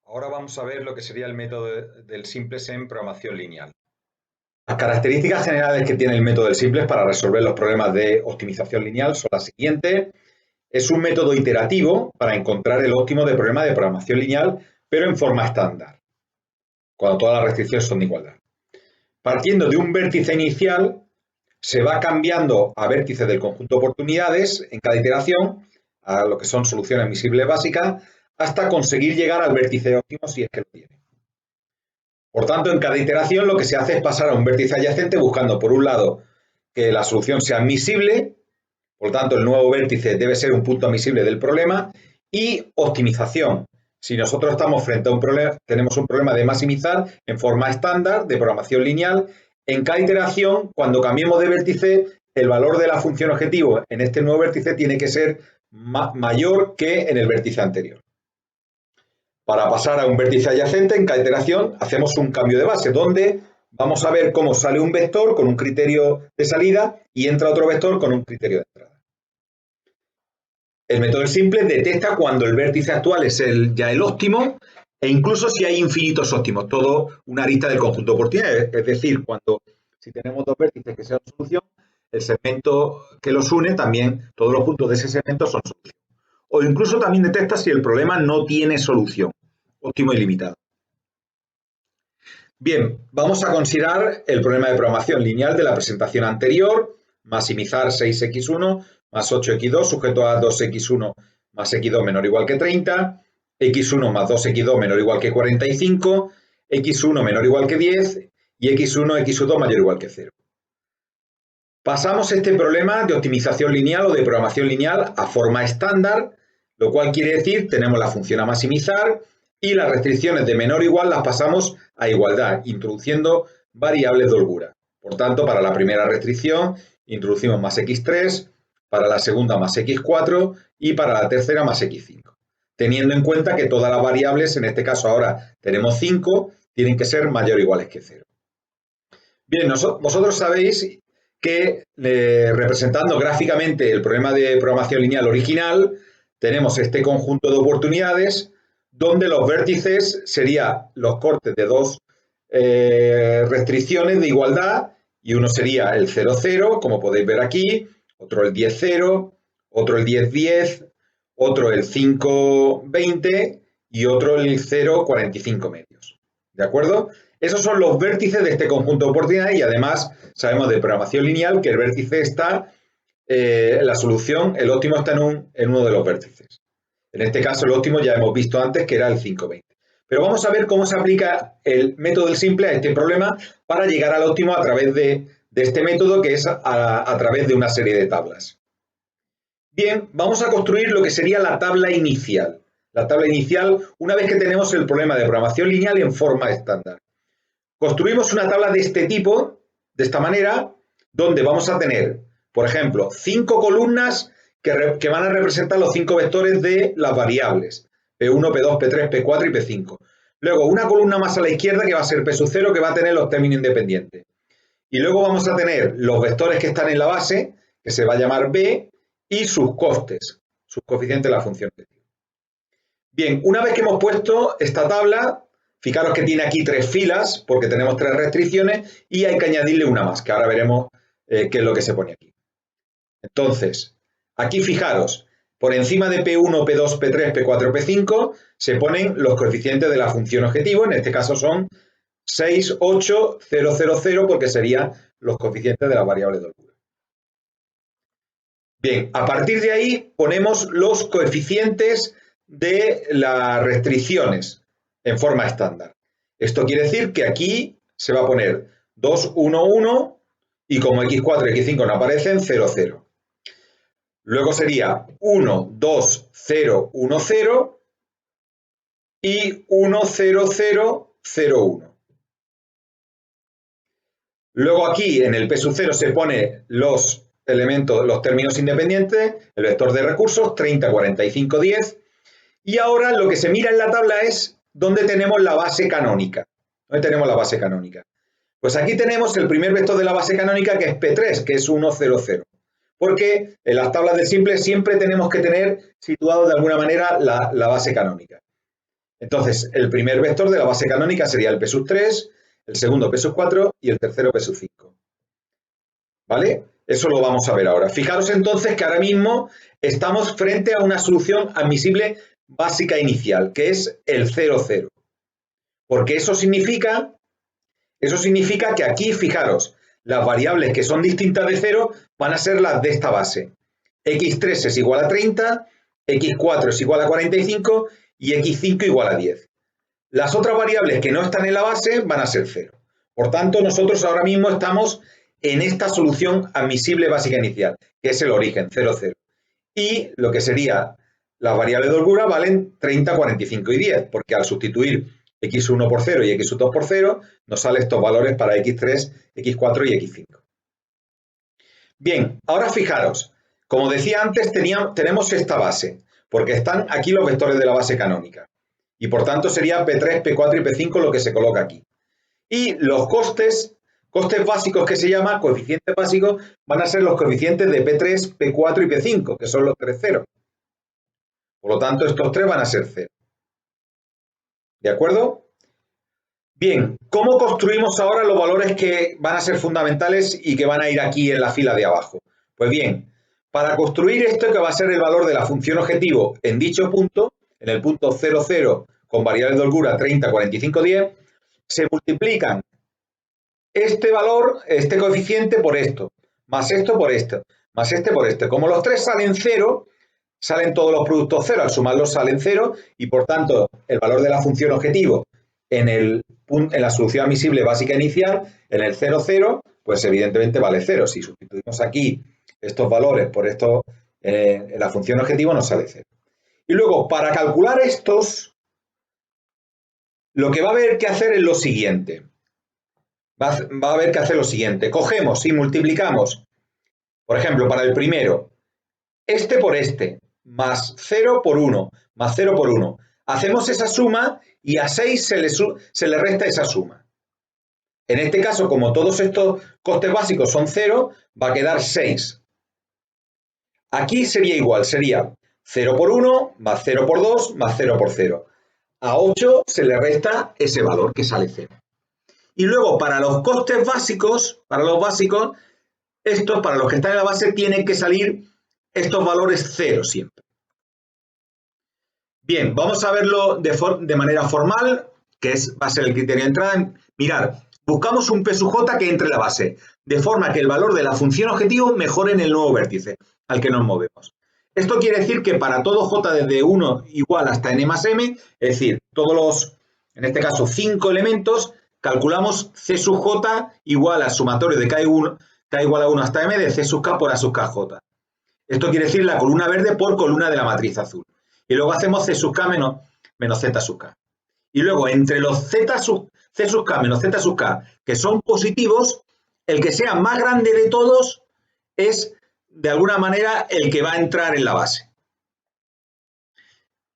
Ahora vamos a ver lo que sería el método del simplex en programación lineal. Las características generales que tiene el método del simplex para resolver los problemas de optimización lineal son las siguientes. Es un método iterativo para encontrar el óptimo de problema de programación lineal, pero en forma estándar, cuando todas las restricciones son de igualdad. Partiendo de un vértice inicial, se va cambiando a vértices del conjunto de oportunidades en cada iteración, a lo que son soluciones admisibles básicas, hasta conseguir llegar al vértice óptimo si es que lo tiene. Por tanto, en cada iteración lo que se hace es pasar a un vértice adyacente buscando, por un lado, que la solución sea admisible, por tanto, el nuevo vértice debe ser un punto admisible del problema, y optimización. Si nosotros estamos frente a un problema, tenemos un problema de maximizar en forma estándar de programación lineal, en cada iteración, cuando cambiemos de vértice, el valor de la función objetivo en este nuevo vértice tiene que ser mayor que en el vértice anterior. Para pasar a un vértice adyacente, en cada iteración hacemos un cambio de base, donde vamos a ver cómo sale un vector con un criterio de salida y entra otro vector con un criterio de entrada. El método simple detecta cuando el vértice actual es ya el óptimo e incluso si hay infinitos óptimos, todo una arista del conjunto de oportunidades. Es decir, si tenemos dos vértices que sean solución, el segmento que los une también, todos los puntos de ese segmento son solución. O incluso también detecta si el problema no tiene solución, óptimo ilimitado. Bien, vamos a considerar el problema de programación lineal de la presentación anterior, maximizar 6x1 más 8x2 sujeto a 2x1 más x2 menor o igual que 30, x1 más 2x2 menor o igual que 45, x1 menor o igual que 10 y x1, x2 mayor o igual que 0. Pasamos este problema de optimización lineal o de programación lineal a forma estándar, lo cual quiere decir tenemos la función a maximizar y las restricciones de menor o igual las pasamos a igualdad, introduciendo variables de holgura. Por tanto, para la primera restricción introducimos más x3, para la segunda más x4 y para la tercera más x5. Teniendo en cuenta que todas las variables, en este caso ahora tenemos 5, tienen que ser mayor o iguales que 0. Bien, vosotros sabéis que representando gráficamente el problema de programación lineal original, tenemos este conjunto de oportunidades donde los vértices serían los cortes de dos restricciones de igualdad, y uno sería el 0, 0, como podéis ver aquí, otro el 10, 0, otro el 10, 10, otro el 5, 20 y otro el 0, 45 medios. ¿De acuerdo? Esos son los vértices de este conjunto de oportunidades y además sabemos de programación lineal que el vértice está, la solución, el óptimo está en uno de los vértices. En este caso el óptimo ya hemos visto antes que era el 520. Pero vamos a ver cómo se aplica el método del simple a este problema para llegar al óptimo a través de este método, que es a través de una serie de tablas. Bien, vamos a construir lo que sería la tabla inicial. La tabla inicial, una vez que tenemos el problema de programación lineal en forma estándar. Construimos una tabla de este tipo, de esta manera, donde vamos a tener, por ejemplo, 5 columnas que van a representar los 5 vectores de las variables, P1, P2, P3, P4 y P5. Luego, una columna más a la izquierda que va a ser P sub 0, que va a tener los términos independientes. Y luego vamos a tener los vectores que están en la base, que se va a llamar B, y sus costes, sus coeficientes de la función. Bien, una vez que hemos puesto esta tabla, fijaros que tiene aquí 3 filas, porque tenemos 3 restricciones, y hay que añadirle una más, que ahora veremos qué es lo que se pone aquí. Entonces, aquí fijaros, por encima de P1, P2, P3, P4, P5, se ponen los coeficientes de la función objetivo, en este caso son 6, 8, 0, 0, 0, porque serían los coeficientes de la variable de holgura. Bien, a partir de ahí ponemos los coeficientes de las restricciones en forma estándar. Esto quiere decir que aquí se va a poner 2, 1, 1 y como x4 y x5 no aparecen, 0, 0. Luego sería 1, 2, 0, 1, 0 y 1, 0, 0, 0, 1. Luego aquí en el P sub 0 se pone los elementos, los términos independientes, el vector de recursos, 30, 45, 10. Y ahora lo que se mira en la tabla es dónde tenemos la base canónica. ¿Dónde tenemos la base canónica? Pues aquí tenemos el primer vector de la base canónica, que es P3, que es 1, 0, 0. Porque en las tablas de simple siempre tenemos que tener situado de alguna manera la base canónica. Entonces, el primer vector de la base canónica sería el P sub 3, el segundo P sub 4 y el tercero P sub 5. ¿Vale? Eso lo vamos a ver ahora. Fijaros entonces que ahora mismo estamos frente a una solución admisible básica inicial, que es el 0, 0. Porque eso significa que aquí, fijaros, las variables que son distintas de 0 van a ser las de esta base. x3 es igual a 30, x4 es igual a 45 y x5 igual a 10. Las otras variables que no están en la base van a ser 0. Por tanto, nosotros ahora mismo estamos en esta solución admisible básica inicial, que es el origen, 0, 0. Y lo que sería las variables de holgura valen 30, 45 y 10, porque al sustituir x1 por 0 y x2 por 0, nos salen estos valores para x3, x4 y x5. Bien, ahora fijaros, como decía antes, tenemos esta base, porque están aquí los vectores de la base canónica. Y por tanto sería P3, P4 y P5 lo que se coloca aquí. Y los costes básicos que se llama, coeficientes básicos, van a ser los coeficientes de P3, P4 y P5, que son los tres ceros. Por lo tanto, estos tres van a ser 0. ¿De acuerdo? Bien, ¿cómo construimos ahora los valores que van a ser fundamentales y que van a ir aquí en la fila de abajo? Pues bien, para construir esto que va a ser el valor de la función objetivo en dicho punto, en el punto 0, 0, con variables de holgura 30, 45, 10, se multiplican este valor, este coeficiente por esto por esto, más este por este. Como los tres salen 0, salen todos los productos 0, al sumarlos salen 0 y por tanto el valor de la función objetivo en la solución admisible básica inicial, en el 0, 0, pues evidentemente vale 0. Si sustituimos aquí estos valores por esto en la función objetivo nos sale 0. Y luego, para calcular estos, lo que va a haber que hacer es lo siguiente. Va a haber que hacer lo siguiente. Cogemos y multiplicamos, por ejemplo, para el primero, este por este, más 0 por 1, más 0 por 1. Hacemos esa suma y a 6 se le resta esa suma. En este caso, como todos estos costes básicos son 0, va a quedar 6. Aquí sería igual, sería 0 por 1, más 0 por 2, más 0 por 0. A 8 se le resta ese valor que sale 0. Y luego, para los costes básicos, para los que están en la base, tienen que salir estos valores 0 siempre. Bien, vamos a verlo de manera formal, que va a ser el criterio de entrada. Mirar, buscamos un P sub j que entre en la base, de forma que el valor de la función objetivo mejore en el nuevo vértice al que nos movemos. Esto quiere decir que para todo j desde 1 igual hasta n más m, es decir, todos los, en este caso, 5 elementos, calculamos C sub j igual al sumatorio de k igual a 1 hasta m de C sub k por a sub kj. Esto quiere decir la columna verde por columna de la matriz azul. Y luego hacemos C sub k menos Z sub k. Y luego, entre los C sub k menos Z sub k, que son positivos, el que sea más grande de todos es, de alguna manera, el que va a entrar en la base.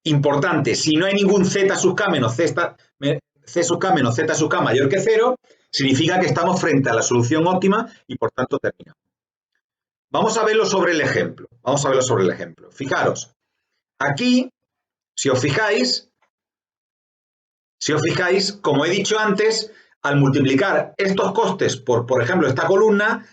Importante, si no hay ningún Z sub k menos C sub k menos Z sub k mayor que 0, significa que estamos frente a la solución óptima y, por tanto, terminamos. Vamos a verlo sobre el ejemplo. Fijaros. Aquí, si os fijáis, como he dicho antes, al multiplicar estos costes por ejemplo, esta columna,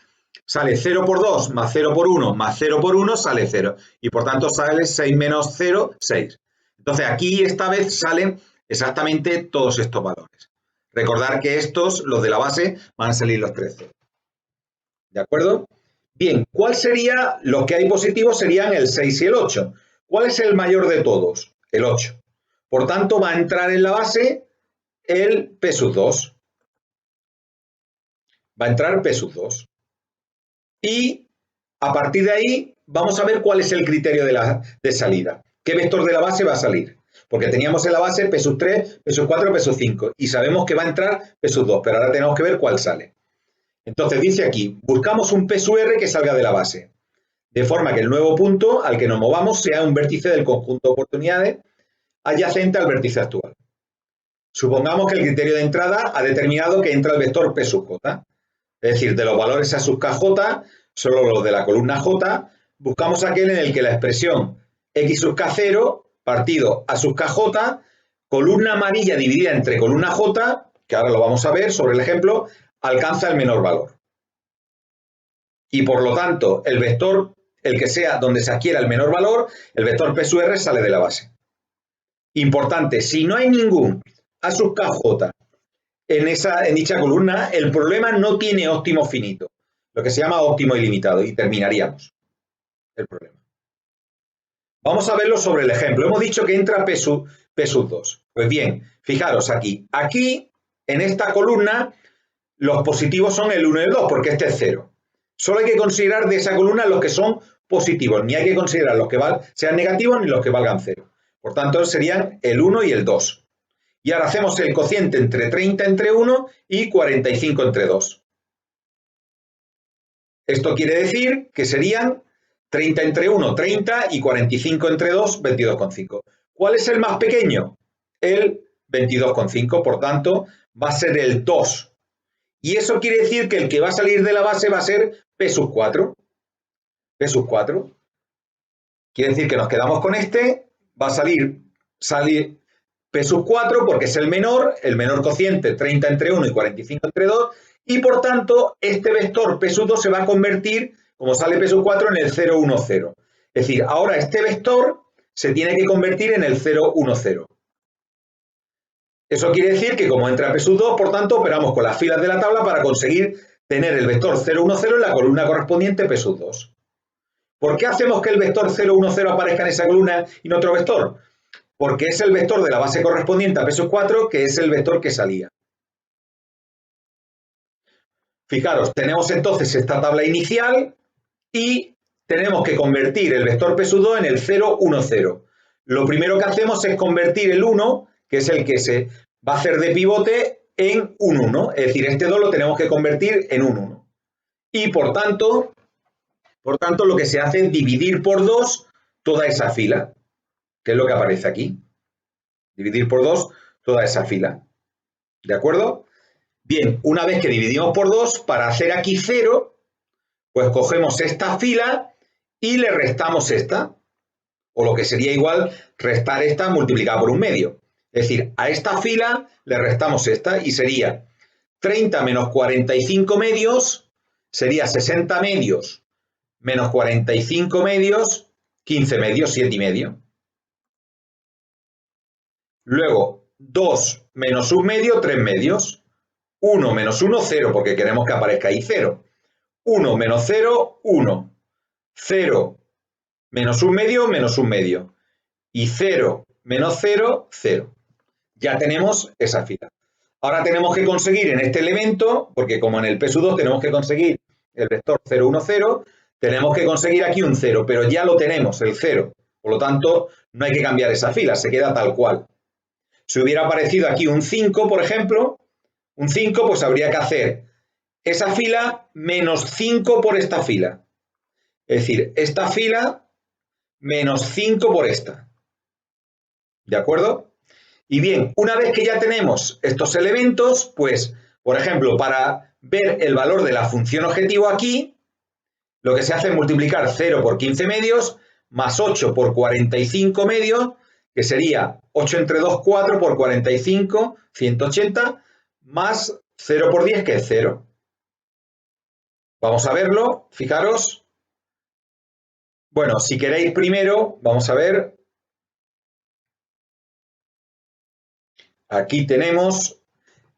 sale 0 por 2 más 0 por 1 más 0 por 1 sale 0. Y por tanto sale 6 menos 0, 6. Entonces aquí esta vez salen exactamente todos estos valores. Recordar que estos, los de la base, van a salir los 3 ceros. ¿De acuerdo? Bien, ¿cuál sería? Los que hay positivos serían el 6 y el 8. ¿Cuál es el mayor de todos? El 8. Por tanto, va a entrar en la base el P sub 2. Va a entrar P sub 2. Y a partir de ahí vamos a ver cuál es el criterio de salida. ¿Qué vector de la base va a salir? Porque teníamos en la base P sub 3, P sub 4, P sub 5. Y sabemos que va a entrar P sub 2, pero ahora tenemos que ver cuál sale. Entonces dice aquí, buscamos un P sub R que salga de la base, de forma que el nuevo punto al que nos movamos sea un vértice del conjunto de oportunidades adyacente al vértice actual. Supongamos que el criterio de entrada ha determinado que entra el vector P sub j, es decir, de los valores A sub kj, solo los de la columna j, buscamos aquel en el que la expresión x sub k0 partido A sub kj columna amarilla dividida entre columna J, que ahora lo vamos a ver sobre el ejemplo, alcanza el menor valor. Y por lo tanto, el vector, el que sea donde se adquiera el menor valor, el vector P sub R sale de la base. Importante, si no hay ningún A sub KJ en dicha columna, el problema no tiene óptimo finito, lo que se llama óptimo ilimitado, y terminaríamos el problema. Vamos a verlo sobre el ejemplo. Hemos dicho que entra P sub 2. Pues bien, fijaros aquí. Aquí, en esta columna, los positivos son el 1 y el 2, porque este es 0. Solo hay que considerar de esa columna los que son positivos, ni hay que considerar los que sean negativos ni los que valgan 0. Por tanto, serían el 1 y el 2. Y ahora hacemos el cociente entre 30 entre 1 y 45 entre 2. Esto quiere decir que serían 30 entre 1, 30 y 45 entre 2, 22,5. ¿Cuál es el más pequeño? El 22,5, por tanto, va a ser el 2. Y eso quiere decir que el que va a salir de la base va a ser P sub 4. P sub 4. Quiere decir que nos quedamos con este, va a salir P sub 4 porque es el menor cociente 30 entre 1 y 45 entre 2, y por tanto este vector P sub 2 se va a convertir, como sale P sub 4, en el 0, 1, 0. Es decir, ahora este vector se tiene que convertir en el 0, 1, 0. Eso quiere decir que como entra P sub 2, por tanto, operamos con las filas de la tabla para conseguir tener el vector 0, 1, 0 en la columna correspondiente P sub 2. ¿Por qué hacemos que el vector 0, 1, 0 aparezca en esa columna y no otro vector? Porque es el vector de la base correspondiente a P sub 4, que es el vector que salía. Fijaros, tenemos entonces esta tabla inicial y tenemos que convertir el vector P sub 2 en el 0, 1, 0. Lo primero que hacemos es convertir el 1, que es el que se va a hacer de pivote, en un 1. Es decir, este 2 lo tenemos que convertir en un 1. Y por tanto, lo que se hace es dividir por 2 toda esa fila, que es lo que aparece aquí. Dividir por 2 toda esa fila. ¿De acuerdo? Bien, una vez que dividimos por 2, para hacer aquí 0, pues cogemos esta fila y le restamos esta. O lo que sería igual restar esta multiplicada por un medio. Es decir, a esta fila le restamos esta y sería 30 menos 45 medios, sería 60 medios menos 45 medios, 15 medios, 7 y medio. Luego, 2 menos 1 medio, 3 medios. 1 menos 1, 0, porque queremos que aparezca ahí 0. 1 menos 0, 1. 0 menos 1 medio, menos 1 medio. Y 0 menos 0, 0. Ya tenemos esa fila. Ahora tenemos que conseguir en este elemento, porque como en el P sub 2 tenemos que conseguir el vector 0, 1, 0, tenemos que conseguir aquí un 0, pero ya lo tenemos, el 0. Por lo tanto, no hay que cambiar esa fila, se queda tal cual. Si hubiera aparecido aquí un 5, por ejemplo, un 5, pues habría que hacer esa fila menos 5 por esta fila. Es decir, esta fila menos 5 por esta. ¿De acuerdo? Y bien, una vez que ya tenemos estos elementos, pues, por ejemplo, para ver el valor de la función objetivo aquí, lo que se hace es multiplicar 0 por 15 medios, más 8 por 45 medios, que sería 8 entre 2, 4 por 45, 180, más 0 por 10, que es 0. Vamos a verlo, fijaros. Bueno, si queréis primero, vamos a ver. Aquí tenemos,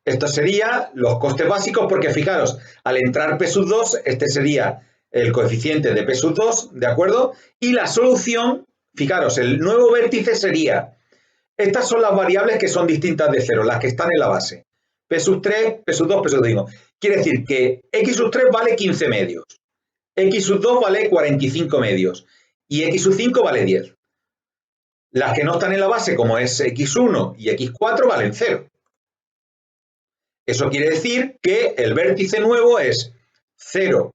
esto sería los costes básicos, porque fijaros, al entrar P sub 2, este sería el coeficiente de P sub 2, ¿de acuerdo? Y la solución, fijaros, el nuevo vértice sería, estas son las variables que son distintas de 0, las que están en la base. P sub 3, P sub 2, P sub 5. Quiere decir que X sub 3 vale 15 medios, X sub 2 vale 45 medios y X sub 5 vale 10. Las que no están en la base, como es X1 y X4, valen 0. Eso quiere decir que el vértice nuevo es 0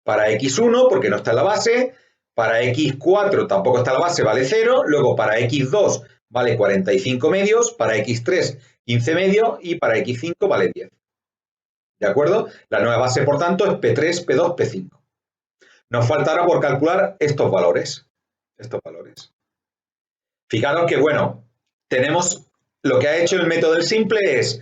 para X1, porque no está en la base, para X4 tampoco está en la base, vale 0, luego para X2 vale 45 medios, para X3 15 medios y para X5 vale 10. ¿De acuerdo? La nueva base, por tanto, es P3, P2, P5. Nos faltará por calcular estos valores. Fijaros que, bueno, tenemos lo que ha hecho el método del simple es,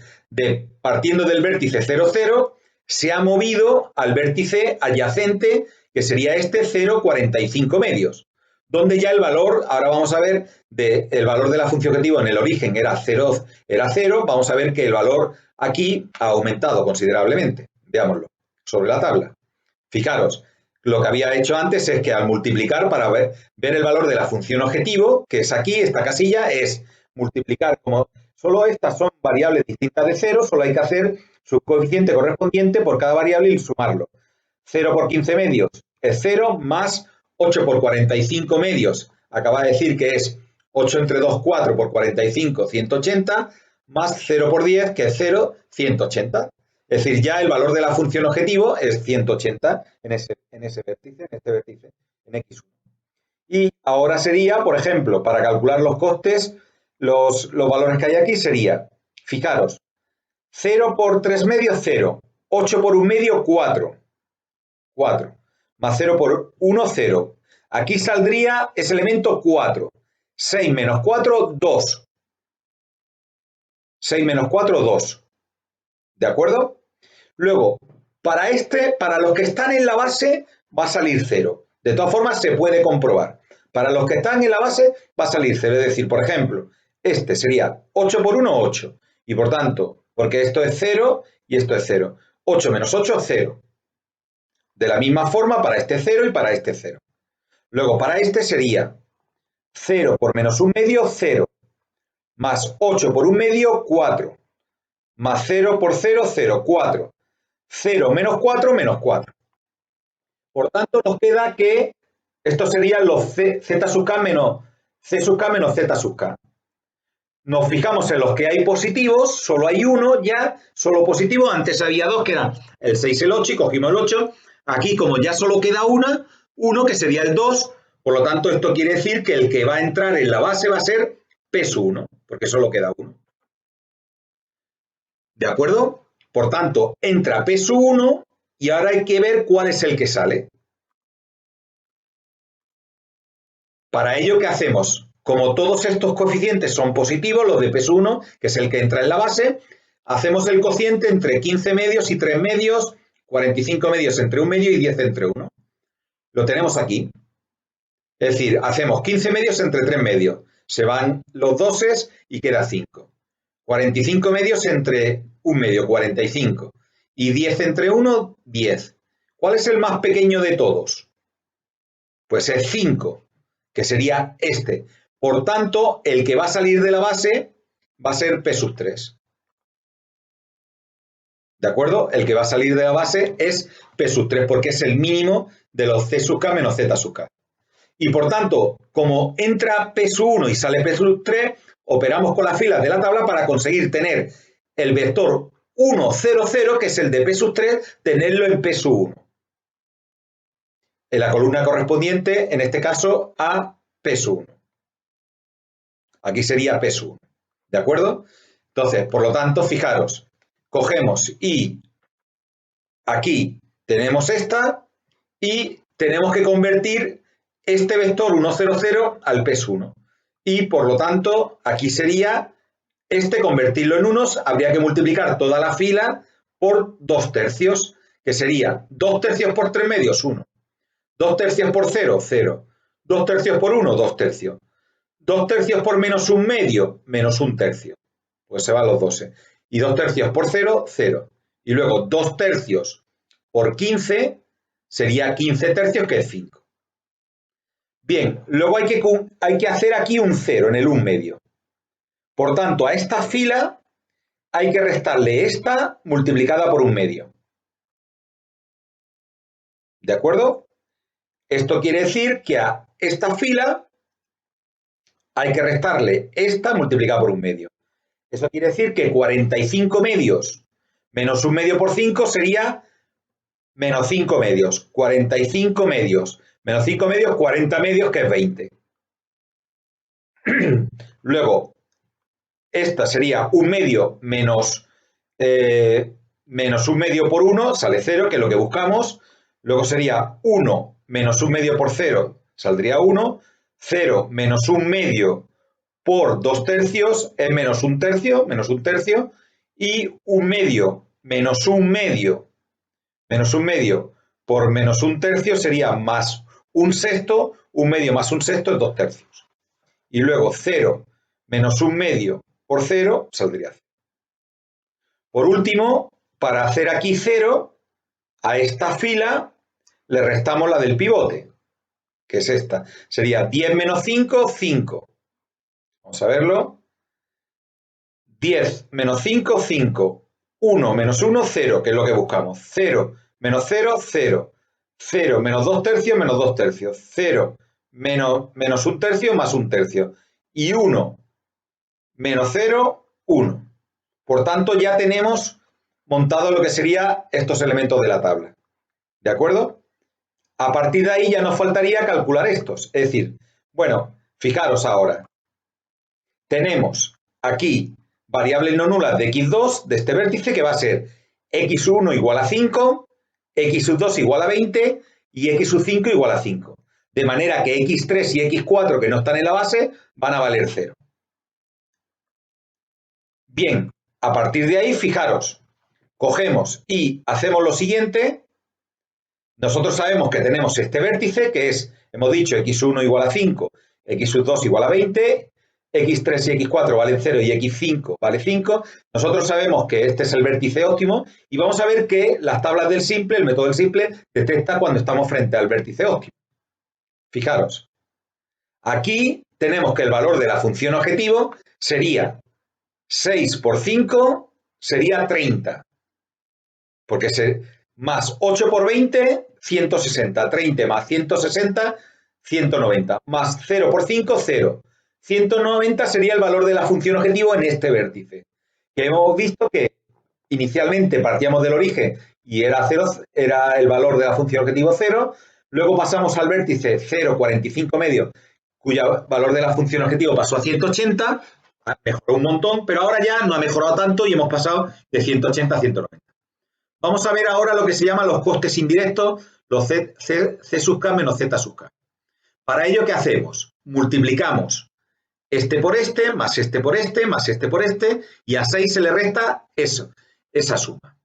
partiendo del vértice 0, 0, se ha movido al vértice adyacente, que sería este 0,45 medios, donde ya el valor, ahora vamos a ver, el valor de la función objetivo en el origen era 0, vamos a ver que el valor aquí ha aumentado considerablemente. Veámoslo sobre la tabla. Fijaros, lo que había hecho antes es que al multiplicar para ver el valor de la función objetivo, que es aquí, esta casilla, es multiplicar, como solo estas son variables distintas de 0, solo hay que hacer su coeficiente correspondiente por cada variable y sumarlo. 0 por 15 medios es 0, más 8 por 45 medios, acaba de decir que es 8 entre 2, 4 por 45, 180, más 0 por 10, que es 0, 180. Es decir, ya el valor de la función objetivo es 180 en este vértice, en X1. Y ahora sería, por ejemplo, para calcular los costes, los valores que hay aquí sería, fijaros, 0 por 3 medios, 0. 8 por 1 medio, 4. 4. Más 0 por 1, 0. Aquí saldría ese elemento 4. 6 menos 4, 2. 6 menos 4, 2. ¿De acuerdo? Luego, para los que están en la base, va a salir 0. De todas formas, se puede comprobar. Para los que están en la base, va a salir 0. Es decir, por ejemplo, este sería 8 por 1, 8. Y por tanto, porque esto es 0 y esto es 0. 8 menos 8, 0. De la misma forma para este 0 y para este 0. Luego, para este sería 0 por menos 1 medio, 0. Más 8 por 1 medio, 4. Más 0 por 0, 0, 4. 0 menos 4, menos 4. Por tanto, nos queda que estos serían los z sub k menos c sub k menos z sub k. Nos fijamos en los que hay positivos, solo hay uno ya, solo positivo. Antes había dos, que eran el 6 y el 8, y cogimos el 8. Aquí, como ya solo queda uno que sería el 2, por lo tanto, esto quiere decir que el que va a entrar en la base va a ser P sub 1, porque solo queda uno. ¿De acuerdo? Por tanto, entra P sub 1 y ahora hay que ver cuál es el que sale. Para ello, ¿qué hacemos? Como todos estos coeficientes son positivos, los de P sub 1, que es el que entra en la base, hacemos el cociente entre 15 medios y 3 medios, 45 medios entre 1 medio y 10 entre 1. Lo tenemos aquí. Es decir, hacemos 15 medios entre 3 medios. Se van los doses y queda 5. 45 medios entre 1 medio, 45. Y 10 entre 1, 10. ¿Cuál es el más pequeño de todos? Pues es 5, que sería este. Por tanto, el que va a salir de la base va a ser P sub 3. ¿De acuerdo? El que va a salir de la base es P sub 3, porque es el mínimo de los C sub k menos Z sub k. Y por tanto, como entra P sub 1 y sale P sub 3, operamos con las filas de la tabla para conseguir tener el vector 1, 0, 0, que es el de P sub 3, tenerlo en P sub 1. En la columna correspondiente, en este caso, a P sub 1. Aquí sería P sub 1. ¿De acuerdo? Entonces, por lo tanto, fijaros, cogemos y aquí tenemos esta y tenemos que convertir este vector 1, 0, 0 al P sub 1. Y por lo tanto, aquí sería convertirlo en unos, habría que multiplicar toda la fila por 2 tercios, que sería 2 tercios por 3 medios, 1. 2 tercios por 0, 0. 2 tercios por 1, 2 tercios. 2 tercios por menos 1 medio, menos 1 tercio. Pues se van los 12. Y 2 tercios por 0, 0. Y luego 2 tercios por 15 sería 15 tercios, que es 5. Bien, luego hay que hacer aquí un 0 en el 1 medio. Por tanto, a esta fila hay que restarle esta multiplicada por 1 medio. ¿De acuerdo? Esto quiere decir que a esta fila hay que restarle esta multiplicada por 1 medio. Eso quiere decir que 45 medios menos 1 medio por 5 sería menos 5 medios. 45 medios menos 5 medios, 40 medios, que es 20. Luego, esta sería 1 medio menos 1 medio por 1, sale 0, que es lo que buscamos. Luego sería 1 menos 1 medio por 0, saldría 1. 0 menos 1 medio por 2/3 es menos 1/3, y 1/2 menos 1/2 menos 1/2 por menos 1/3 sería más 1/6, 1/2 más 1/6 es 2/3. Y luego 0 menos 1/2 por 0 saldría 0. Por último, para hacer aquí 0, a esta fila le restamos la del pivote, que es esta. Sería 10 menos 5, 5. Vamos a verlo. 10 menos 5, 5. 1 menos 1, 0, que es lo que buscamos. 0 menos 0, 0. 0 menos 2/3, menos 2/3. 0 menos 1/3, más 1/3. Y 1 menos 0, 1. Por tanto, ya tenemos montado lo que serían estos elementos de la tabla. ¿De acuerdo? A partir de ahí ya nos faltaría calcular estos. Es decir, bueno, fijaros ahora. Tenemos aquí variables no nulas de x2 de este vértice, que va a ser x1 igual a 5, x2 igual a 20 y x5 igual a 5. De manera que x3 y x4, que no están en la base, van a valer 0. Bien, a partir de ahí, fijaros, cogemos y hacemos lo siguiente. Nosotros sabemos que tenemos este vértice, que es, hemos dicho, x1 igual a 5, x2 igual a 20, x3 y x4 valen 0 y x5 vale 5. Nosotros sabemos que este es el vértice óptimo y vamos a ver que las tablas del simple, el método del simple, detecta cuando estamos frente al vértice óptimo. Fijaros, aquí tenemos que el valor de la función objetivo sería 6 por 5 sería 30, porque más 8 por 20, 160, 30 más 160, 190, más 0 por 5, 0. 190 sería el valor de la función objetivo en este vértice. Que hemos visto que inicialmente partíamos del origen y era 0, era el valor de la función objetivo 0. Luego pasamos al vértice 0, 45 medios, cuyo valor de la función objetivo pasó a 180, mejoró un montón, pero ahora ya no ha mejorado tanto y hemos pasado de 180 a 190. Vamos a ver ahora lo que se llaman los costes indirectos, los C sub k menos Z sub k. Para ello, ¿qué hacemos? Multiplicamos este por este, más este por este, más este por este, y a 6 se le resta eso, esa suma.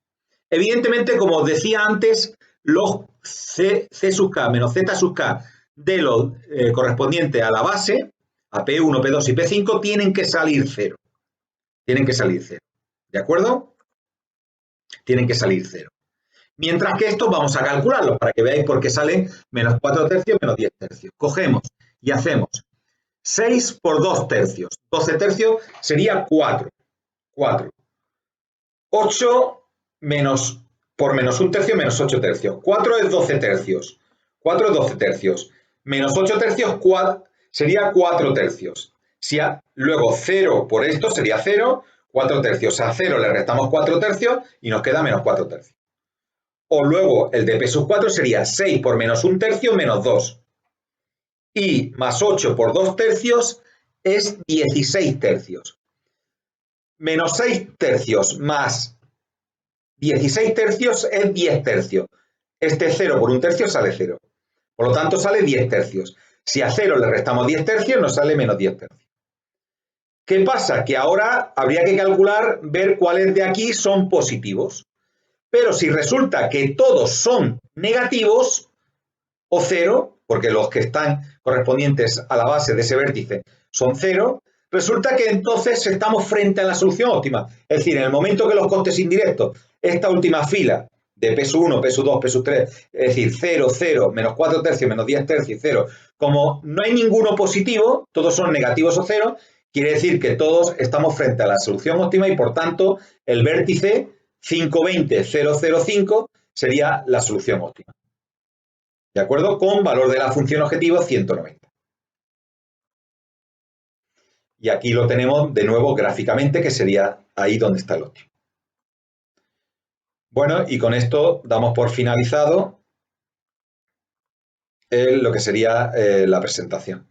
Evidentemente, como os decía antes, los C sub k menos Z sub k de lo correspondiente a la base, a P1, P2 y P5, tienen que salir 0. Tienen que salir 0. ¿De acuerdo? Tienen que salir 0. Mientras que esto vamos a calcularlo para que veáis por qué sale menos 4/3, menos 10/3. Cogemos y hacemos 6 por 2/3. 12/3 sería 4. 4. 8 menos, por menos 1/3, menos 8/3. 4 es 12/3. 4 es 12/3. Menos 8/3 sería 4/3. Luego 0 por esto sería 0. 4/3. A 0 le restamos 4/3 y nos queda menos 4/3. O luego el de P sub 4 sería 6 por menos 1/3 menos 2. Y más 8 por 2/3 es 16/3. Menos 6/3 más 16/3 es 10/3. Este 0 por 1/3 sale 0. Por lo tanto sale 10/3. Si a 0 le restamos 10/3 nos sale menos 10/3. ¿Qué pasa? Que ahora habría que calcular, ver cuáles de aquí son positivos. Pero si resulta que todos son negativos o 0, porque los que están correspondientes a la base de ese vértice son 0, resulta que entonces estamos frente a la solución óptima. Es decir, en el momento que los costes indirectos, esta última fila de P sub 1, P sub 2, P sub 3, es decir, 0, 0, menos 4/3, menos 10/3, 0, como no hay ninguno positivo, todos son negativos o 0, quiere decir que todos estamos frente a la solución óptima y por tanto el vértice 520, 005 sería la solución óptima. ¿De acuerdo? Con valor de la función objetivo 190. Y aquí lo tenemos de nuevo gráficamente, que sería ahí donde está el óptimo. Bueno, y con esto damos por finalizado lo que sería la presentación.